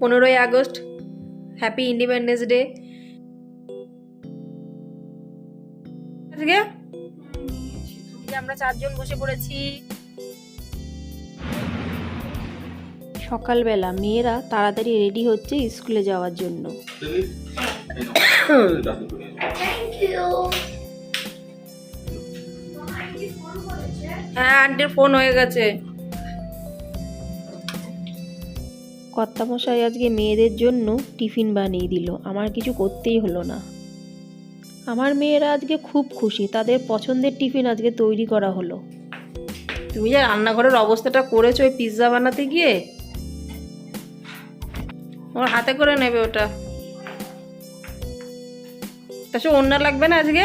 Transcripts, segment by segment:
15ই August, happy independence day. আজকে আমরা 4 জন বসে পড়েছি। সকালবেলা মেয়েরা তাড়াতাড়ি রেডি হচ্ছে স্কুলে যাওয়ার জন্য। হ্যাঁ, আন্টির ফোন হয়ে গেছে। কর্তামশাই আজকে মেয়েদের জন্য টিফিন বানিয়ে দিল, আমার কিছু করতেই হলো না। আমার মেয়েরা আজকে খুব খুশি, তাদের পছন্দের টিফিন আজকে তৈরি করা হলো। তুমি যে রান্নাঘরের অবস্থাটা করেছো ওই পিৎজা বানাতে গিয়ে, ওর হাতে করে নেবে ওটা। তাছাড়া অন্য লাগবে না আজকে?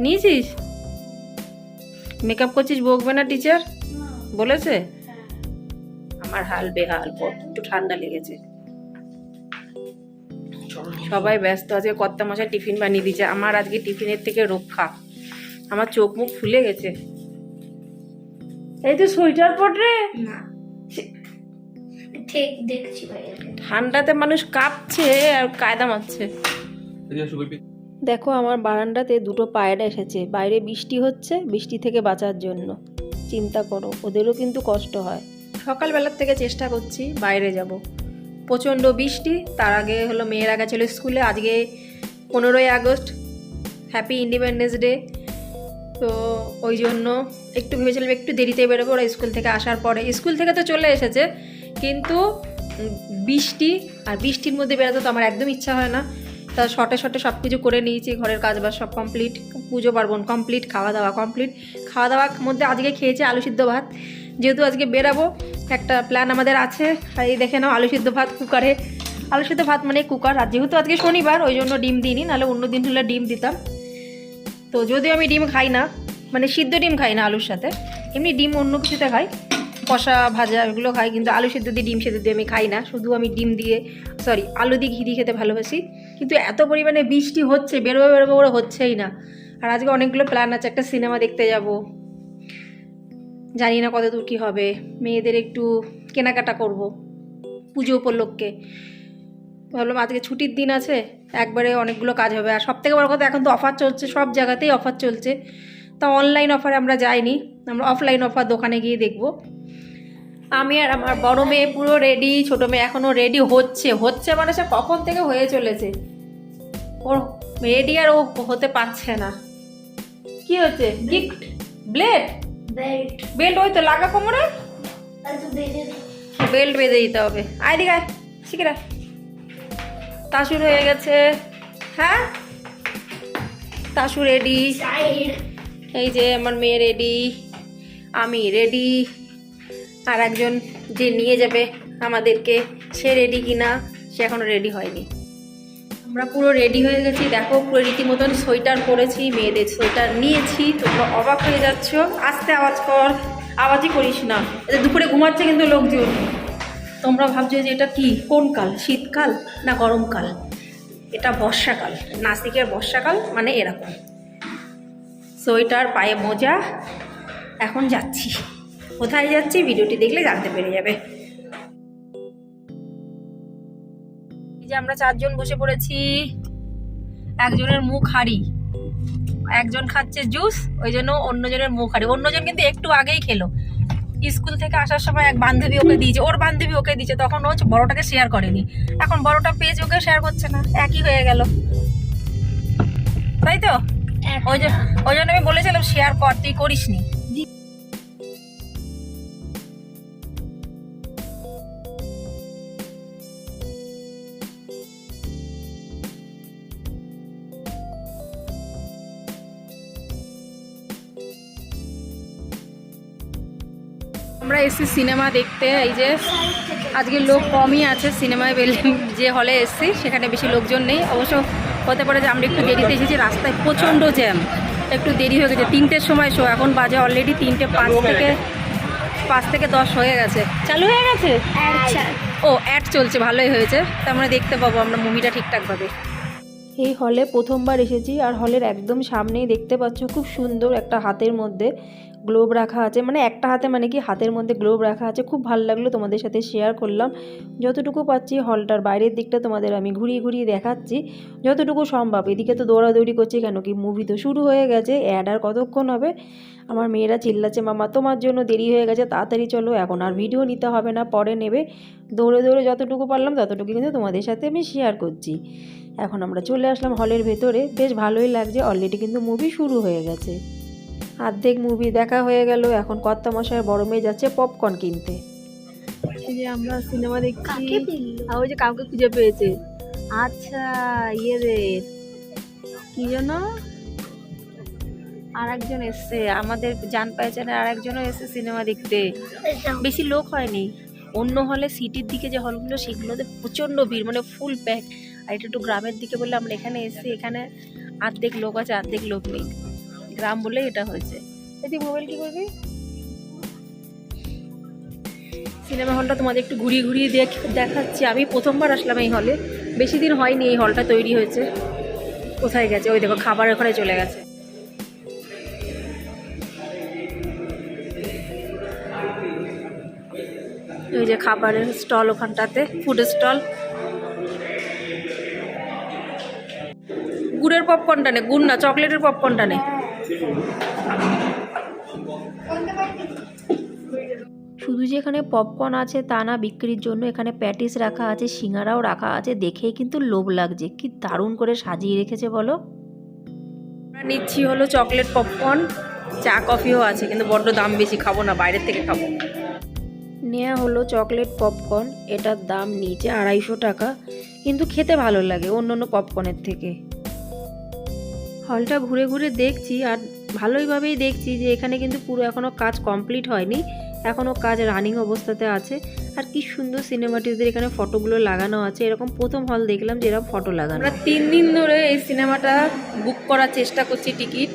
নিয়েছিস? মেকআপ করছিস, বকবে না টিচার? বলেছে? আমার হাল বেহাল, একটু ঠান্ডা লেগেছে। সবাই ব্যস্ত আছে, কর্তামশাই টিফিন বানিয়ে দিয়েছে। আমার আজকে টিফিনের থেকে রক্ষা, আমার চোখ মুখ ফুলে গেছে। এই তো সোয়েটার পর রে না, ঠিক দেখছি ভাই। ঠান্ডাতে মানুষ কাঁপছে আর কায়দা মারছে। দেখো আমার বারান্দাতে দুটো পায়রা এসেছে, বাইরে বৃষ্টি হচ্ছে, বৃষ্টি থেকে বাঁচার জন্য। চিন্তা করো, ওদেরও কিন্তু কষ্ট হয়। সকালবেলার থেকে চেষ্টা করছি বাইরে যাব, প্রচণ্ড বৃষ্টি। তার আগে হলো মেয়েরা গেছিলো স্কুলে। আজকে 15ই আগস্ট, হ্যাপি ইন্ডিপেন্ডেন্স ডে। তো ওই জন্য একটু ভেবেছিলাম একটু দেরিতে বেরোবো, ওরা স্কুল থেকে আসার পরে। স্কুল থেকে তো চলে এসেছে, কিন্তু বৃষ্টি, আর বৃষ্টির মধ্যে বেরোতে তো আমার একদম ইচ্ছা হয় না। তা শর্টে সব কিছু করে নিয়েছি, ঘরের কাজবাজ সব কমপ্লিট, পুজো পার্বণ কমপ্লিট, খাওয়া দাওয়া কমপ্লিট। খাওয়া দাওয়ার মধ্যে আজকে খেয়েছি আলু সিদ্ধ ভাত। যেহেতু আজকে বেরাবো, একটা প্ল্যান আমাদের আছে। এই দেখে নাও, আলু সিদ্ধ ভাত কুকারে। আলু সিদ্ধ ভাত মানে কুকার। আর যেহেতু আজকে শনিবার, ওই জন্য ডিম দিইনি, নাহলে অন্য দিন হলে ডিম দিতাম। তো যদিও আমি ডিম খাই না, মানে সিদ্ধ ডিম খাই না আলুর সাথে, এমনি ডিম অন্য কিছুতে খাই, কষা ভাজা এগুলো খাই, কিন্তু আলু সিদ্ধ দিয়ে ডিম সিদ্ধ দিয়ে আমি খাই না। শুধু আমি ডিম দিয়ে, আলু দিয়ে ঘি দিয়ে খেতে ভালোবাসি। কিন্তু এত পরিমাণে বৃষ্টি হচ্ছে, বেরোবো করে হচ্ছেই না। আর আজকে অনেকগুলো প্ল্যান আছে, একটা সিনেমা দেখতে যাব, জানি না কত দূর কী হবে। মেয়েদের একটু কেনাকাটা করব পুজো উপলক্ষে। ভাবলাম আজকে ছুটির দিন আছে, একবারে অনেকগুলো কাজ হবে। আর সবথেকে বড় কথা, এখন তো অফার চলছে, সব জায়গাতেই অফার চলছে। তা অনলাইন অফারে আমরা যাইনি, আমরা অফলাইন অফার দোকানে গিয়ে দেখব। আমি আর আমার বড় মেয়ে পুরো রেডি, ছোটো মেয়ে এখনও রেডি হচ্ছে মানে সে কখন থেকে হয়ে চলেছে। ওর রেডি আর ও হতে পারছে না। কি হচ্ছে? গিফট ব্লেড বেল্ট, ওই তো লাগা কোমরে, বেল্ট বেঁধে দিতে হবে। আয় দিকে আয়, শিখিরা। তাসুর হয়ে গেছে। হ্যাঁ, তাসু রেডি, এই যে আমার মেয়ে রেডি, আমি রেডি, আর একজন যে নিয়ে যাবে আমাদেরকে, সে রেডি কিনা সে এখনো রেডি হয়নি। আমরা পুরো রেডি হয়ে গেছি। দেখো, পুরো রীতিমতন সোয়েটার পরেছি, মেয়েদের সোয়েটার নিয়েছি। তোমরা অবাক হয়ে যাচ্ছ, আস্তে আওয়াজ কর, আওয়াজই করিস না। দুপুরে ঘুমাচ্ছে কিন্তু লোকজন। তোমরা ভাবছো যে এটা কি, কোন কাল, শীতকাল না গরমকাল? এটা বর্ষাকাল, নাসিকের বর্ষাকাল মানে এরকম। সোয়েটার, পায়ে মোজা। এখন যাচ্ছি, কোথায় যাচ্ছি ভিডিওটি দেখলে জানতে পেরে যাবে। এই যে আমরা 4 জন বসে পড়েছি, একজনের মুখ হাঁড়ি, একজন খাচ্ছে জুস, ওই জন্য অন্যজনের মুখ হাঁড়ি। অন্যজন কিন্তু একটু আগেই খেলো। স্কুল থেকে আসার সময় এক বান্ধবী ওকে দিয়েছে, ওর বান্ধবী ওকে দিয়েছে, তখন ও বড়টাকে শেয়ার করেনি। এখন বড়টা পেয়েছে, ওকে শেয়ার করছে না, একই হয়ে গেল, তাই তো? ওই জন্য আমি বলেছিলাম শেয়ার কর, তুই করিস নি। আমরা এসেছি সিনেমা দেখতে। এই যে আজকে লোক কমই আছে সিনেমায়, যে হলে এসেছি সেখানে বেশি লোকজন নেই। অবশ্য হতে পারে যে আমরা একটু দেরিতে এসেছি, রাস্তায় প্রচণ্ড জ্যাম, একটু দেরি হয়ে গেছে। 3টের সময় শো, এখন বাজে অলরেডি 3টে 5 থেকে 10 হয়ে গেছে। চালু হয়ে গেছে? ও অ্যাড চলছে, ভালোই হয়েছে। তার মানে দেখতে পাবো আমরা মুভিটা ঠিকঠাকভাবে। এই হলে প্রথমবার এসেছি, আর হলের একদম সামনেই দেখতে পাচ্ছ খুব সুন্দর একটা হাতের মধ্যে গ্লোব রাখা আছে, মানে একটা হাতে মানে কি হাতের মধ্যে গ্লোব রাখা আছে। খুব ভালো লাগলো, তোমাদের সাথে শেয়ার করলাম। যতটুকু পাচ্ছি হলটার বাইরের দিকটা তোমাদের আমি ঘুরিয়ে ঘুরিয়ে দেখাচ্ছি যতটুকু সম্ভব। এদিকে তো দৌড়াদৌড়ি করছে, কেন কি মুভি তো শুরু হয়ে গেছে, অ্যাড আর কতক্ষণ হবে। আমার মেয়েরা চিল্লাচ্ছে, মামা তোমার জন্য দেরি হয়ে গেছে, তাড়াতাড়ি চলো, এখন আর ভিডিও নিতে হবে না, পরে নেবে। দৌড়ে দৌড়ে যতটুকু পারলাম ততটুকু কিন্তু তোমাদের সাথে আমি শেয়ার করছি। এখন আমরা চলে আসলাম হলের ভেতরে, বেশ ভালোই লাগছে। অলরেডি কিন্তু মুভি শুরু হয়ে গেছে, অর্ধেক মুভি দেখা হয়ে গেল। এখন কর্তামশাই বড় মেয়ে যাচ্ছে পপকর্ন কিনতে। এই যে আমরা সিনেমা দেখছি, আর ওই যে কাউকে খুঁজে পেয়েছে। আচ্ছা ইয়ে রে, কি যেন আর একজন এসছে, আমাদের জান পাইচানের আর একজনও এসছে সিনেমা দেখতে। বেশি লোক হয়নি, অন্য হলে সিটির দিকে যে হলগুলো সেগুলোতে প্রচণ্ড ভিড়, মানে ফুল প্যাক। আর এটা একটু গ্রামের দিকে বললে আমরা এখানে এসছি, এখানে অর্ধেক লোক আছে অর্ধেক লোক নেই, গ্রাম বলে এটা হয়েছে। এই মোবাইল কি করবি? সিনেমা হলটা তোমাদের একটু ঘুরিয়ে ঘুরিয়ে দেখাচ্ছি। আমি প্রথমবার আসলাম এই হলে, বেশি দিন হয়নি এই হলটা তৈরি হয়েছে। কোথায় গেছে ওই দেখো, খাবার ওখানে চলে গেছে। ওই যে খাবারের স্টল ওখানটাতে, ফুড স্টল। গুড়ের পপকর্নটা নে, গুড় না চকলেটের পপকর্নটা নে। শুধু যে এখানে পপকর্ন আছে তা না, বিক্রির জন্য এখানে প্যাটিস রাখা আছে, সিঙ্গারাও রাখা আছে। দেখেই কিন্তু লোভ লাগছে, কি দারুণ করে সাজিয়ে রেখেছে বলো। আমরা নিচ্ছি হলো চকলেট পপকর্ন, চা কফিও আছে, কিন্তু বড্ড দাম বেশি, খাবো না, বাইরের থেকে খাবো। নেওয়া হলো চকলেট পপকর্ন, এটার দাম নিচে 250 টাকা, কিন্তু খেতে ভালো লাগে অন্য অন্য পপকর্নের থেকে। হলটা ঘুরে ঘুরে দেখছি, আর ভালোইভাবেই দেখছি যে এখানে কিন্তু পুরো এখনও কাজ কমপ্লিট হয়নি, এখনও কাজ রানিং অবস্থাতে আছে। আর কি সুন্দর সিনেমাটিকদের এখানে ফটোগুলো লাগানো আছে, এরকম প্রথম হল দেখলাম যে এরকম ফটো লাগানো। আমরা 3 দিন ধরে এই সিনেমাটা বুক করার চেষ্টা করছি, টিকিট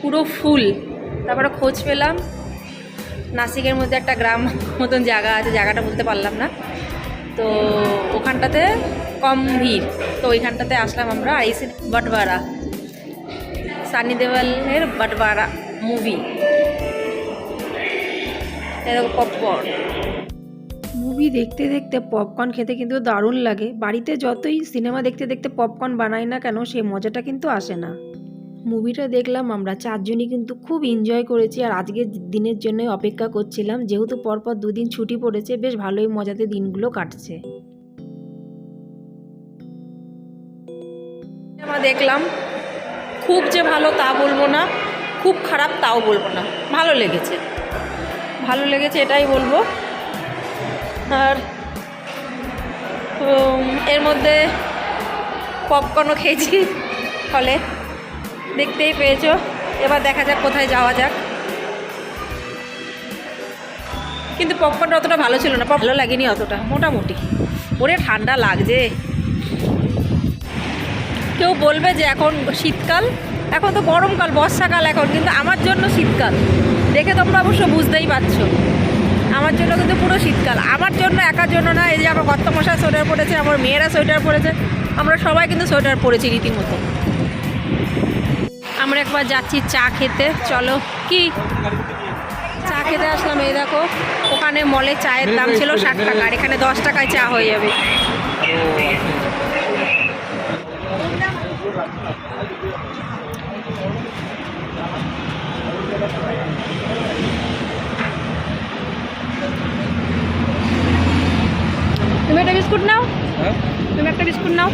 পুরো ফুল। তারপরে খোঁজ পেলাম নাসিকের মধ্যে একটা গ্রাম মতন জায়গা আছে, জায়গাটা বলতে পারলাম না, তো ওখানটাতে কম ভিড়, তো ওইখানটাতে আসলাম আমরা। আর এই বটবারা, সানি দেওয়ালের বটবারা মুভি। এরকম পপকর্ন মুভি দেখতে দেখতে পপকর্ন খেতে কিন্তু দারুণ লাগে। বাড়িতে যতই সিনেমা দেখতে দেখতে পপকর্ন বানাই না কেন, সেই মজাটা কিন্তু আসে না। মুভিটা দেখলাম আমরা 4 জনই, কিন্তু খুব এনজয় করেছি। আর আজকের দিনের জন্য অপেক্ষা করছিলাম, যেহেতু পরপর 2 দিন ছুটি পড়েছে, বেশ ভালোই মজাতে দিনগুলো কাটছে। আমরা দেখলাম, খুব যে ভালো তা বলবো না, খুব খারাপ তাও বলবো না, ভালো লেগেছে, ভালো লেগেছে এটাই বলবো। আর এর মধ্যে পপকর্নও খেয়েছি ফলে, দেখতেই পেয়েছো। এবার দেখা যাক কোথায় যাওয়া যাক। কিন্তু পপকর্নটা অতটা ভালো ছিল না, ভালো লাগেনি অতটা, মোটামুটি। ওরে ঠান্ডা লাগছে। কেউ বলবে যে এখন শীতকাল, এখন তো গরমকাল, বর্ষাকাল এখন, কিন্তু আমার জন্য শীতকাল। দেখে তোমরা অবশ্য বুঝতেই পারছো, আমার জন্য কিন্তু পুরো শীতকাল। আমার জন্য একার জন্য না, এই যে আমার কর্তামশাই সোয়েটার পরেছে, আমার মেয়েরা সোয়েটার পরেছে, আমরা সবাই কিন্তু সোয়েটার পরেছি রীতিমতো। আমরা একবার যাচ্ছি চা খেতে, চলো। কি চা খেতে আসলাম, এই দেখো ওখানে মলে চায়ের দাম ছিল 60 টাকা, আর এখানে 10 টাকায় চা হয়ে যাবে। তুমি একটা বিস্কুট নাও, তুমি একটা বিস্কুট নাও।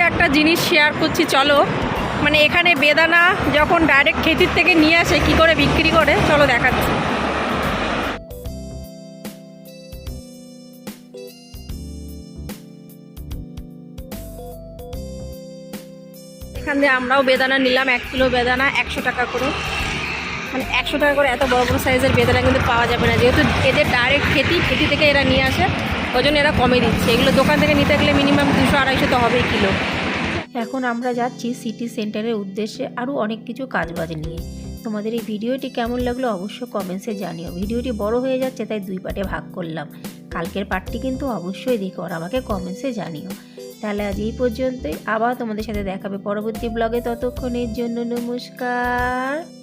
একটা জিনিস শেয়ার করছি চলো, মানে এখানে বেদানা যখন ডাইরেক্ট খেতির থেকে নিয়ে আসে কি করে বিক্রি করে, চলো দেখাচ্ছি। এখান থেকে আমরাও বেদানা নিলাম, 1 কিলো বেদানা 100 টাকা করে, মানে 100 টাকা করে। এত বড় বড় সাইজের বেদানা কিন্তু পাওয়া যাবে না, যেহেতু এদের ডাইরেক্ট খেতি থেকে এরা নিয়ে আসে, ওই জন্য এরা কমে দিচ্ছে। এগুলো দোকান থেকে নিতে গেলে মিনিমাম 200-250 তো হবেই কিলো। এখন আমরা যাচ্ছি সিটি সেন্টারের উদ্দেশ্যে, আরও অনেক কিছু কাজবাজ নিয়ে। তোমাদের এই ভিডিওটি কেমন লাগলো অবশ্যই কমেন্টসে জানিও। ভিডিওটি বড় হয়ে যাচ্ছে তাই 2 পার্টে ভাগ করলাম। কালকের পার্টটি কিন্তু অবশ্যই দেখো আর আমাকে কমেন্টসে জানিও। তাহলে আজ এই পর্যন্তই, আবার তোমাদের সাথে দেখাবে পরবর্তী ব্লগে। ততক্ষণের জন্য নমস্কার।